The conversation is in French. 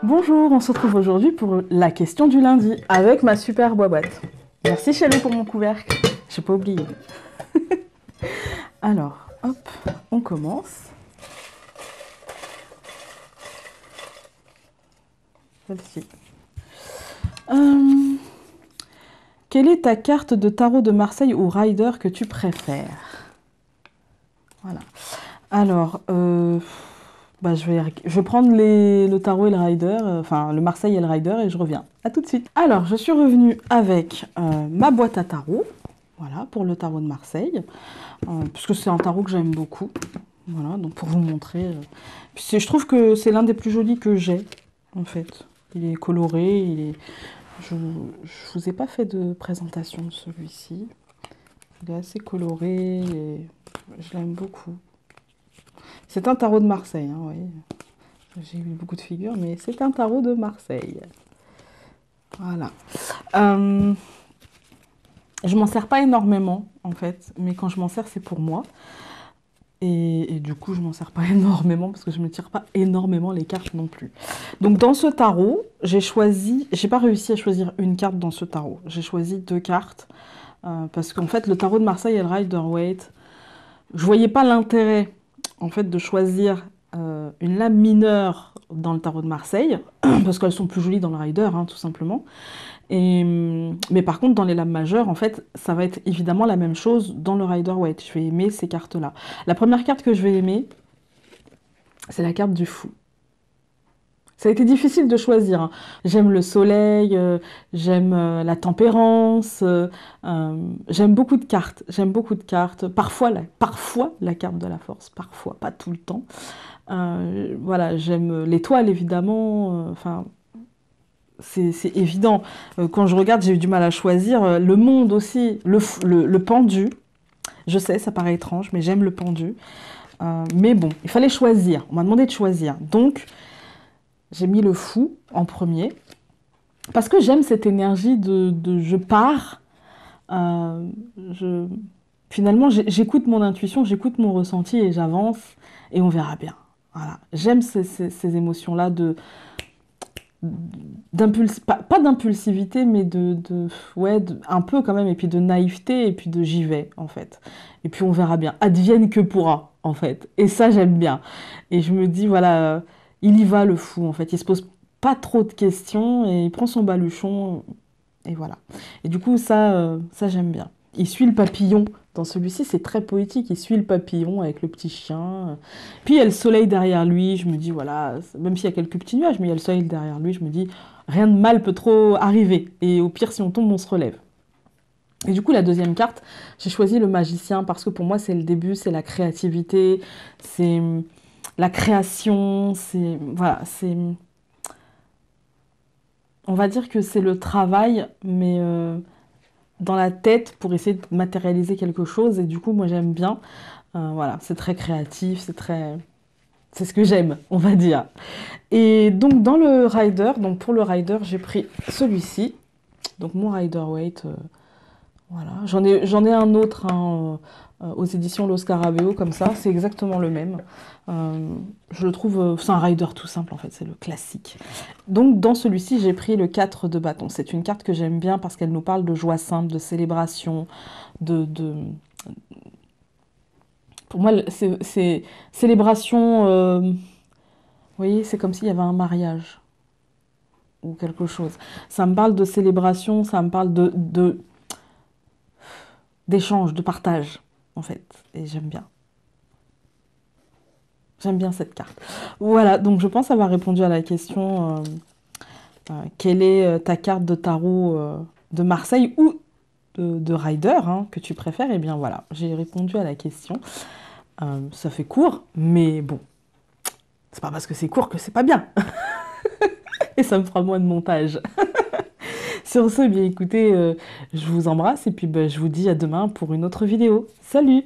Bonjour, on se retrouve aujourd'hui pour la question du lundi avec ma super boîte. Merci Chélie pour mon couvercle, j'ai pas oublié. Alors, hop, on commence. Celle-ci. Quelle est ta carte de tarot de Marseille ou Rider que tu préfères? Voilà. Alors, je vais prendre le tarot et le rider, enfin le Marseille et le rider et je reviens. À tout de suite. Alors, je suis revenue avec ma boîte à tarot, voilà, pour le tarot de Marseille, puisque c'est un tarot que j'aime beaucoup. Voilà, donc pour vous montrer. Je trouve que c'est l'un des plus jolis que j'ai, en fait. Il est coloré, je vous ai pas fait de présentation de celui-ci. Il est assez coloré et je l'aime beaucoup. C'est un tarot de Marseille, hein, oui. J'ai eu beaucoup de figures, mais c'est un tarot de Marseille. Voilà. Je m'en sers pas énormément, en fait, mais quand je m'en sers, c'est pour moi. Et du coup, je m'en sers pas énormément parce que je me tire pas énormément les cartes non plus. Donc, dans ce tarot, j'ai pas réussi à choisir une carte dans ce tarot. J'ai choisi 2 cartes parce qu'en fait, le tarot de Marseille et le Rider-Waite, je voyais pas l'intérêt en fait de choisir une lame mineure dans le tarot de Marseille parce qu'elles sont plus jolies dans le Rider, hein, tout simplement. Mais par contre, dans les lames majeures, en fait, ça va être évidemment la même chose dans le Rider-Waite. Je vais aimer ces cartes-là. La première carte que je vais aimer, c'est la carte du fou. Ça a été difficile de choisir, hein. J'aime le soleil, j'aime la tempérance, j'aime beaucoup de cartes. J'aime beaucoup de cartes. Parfois la carte de la force, parfois, pas tout le temps. Voilà, j'aime l'étoile évidemment. Enfin, c'est évident. Quand je regarde, j'ai eu du mal à choisir. Le monde aussi, le pendu. Je sais, ça paraît étrange, mais j'aime le pendu. Mais bon, il fallait choisir. On m'a demandé de choisir. Donc, j'ai mis le fou en premier. Parce que j'aime cette énergie de je pars. euh, je, Finalement, j'écoute mon intuition, j'écoute mon ressenti et j'avance. Et on verra bien. Voilà. J'aime ces émotions-là pas d'impulsivité, mais ouais, un peu quand même, et puis de naïveté, et puis de j'y vais, en fait. Et puis on verra bien. Advienne que pourra, en fait. Et ça, j'aime bien. Et je me dis, voilà, il y va le fou, en fait. Il se pose pas trop de questions, et il prend son baluchon, et voilà. Et du coup, ça j'aime bien. Il suit le papillon. Dans celui-ci, c'est très poétique. Il suit le papillon avec le petit chien. Puis il y a le soleil derrière lui. Je me dis, voilà, même s'il y a quelques petits nuages, mais il y a le soleil derrière lui. Je me dis, rien de mal peut trop arriver. Et au pire, si on tombe, on se relève. Et du coup, la deuxième carte, j'ai choisi le magicien parce que pour moi, c'est le début, c'est la créativité, c'est la création, voilà, on va dire que c'est le travail, mais dans la tête pour essayer de matérialiser quelque chose. Et du coup, moi, j'aime bien. Voilà, c'est très créatif, c'est ce que j'aime, on va dire. Et donc, dans le rider, donc pour le rider, j'ai pris celui-ci. Donc, mon Rider-Waite, voilà. J'en ai un autre, hein, aux éditions Los Scarabeo, comme ça. C'est exactement le même. Je le trouve, c'est un rider tout simple, en fait. C'est le classique. Donc, dans celui-ci, j'ai pris le 4 de bâton. C'est une carte que j'aime bien parce qu'elle nous parle de joie simple, de célébration, de... Pour moi, c'est célébration... vous voyez, c'est comme s'il y avait un mariage ou quelque chose. Ça me parle de célébration, ça me parle d'échange, de partage, en fait. Et j'aime bien. J'aime bien cette carte. Voilà, donc je pense avoir répondu à la question quelle est ta carte de tarot de Marseille ou de Rider, hein, que tu préfères. Eh bien voilà, j'ai répondu à la question. Ça fait court, mais bon, c'est pas parce que c'est court que c'est pas bien. Et ça me fera moins de montage. Sur ce, bien écoutez, je vous embrasse et puis je vous dis à demain pour une autre vidéo. Salut!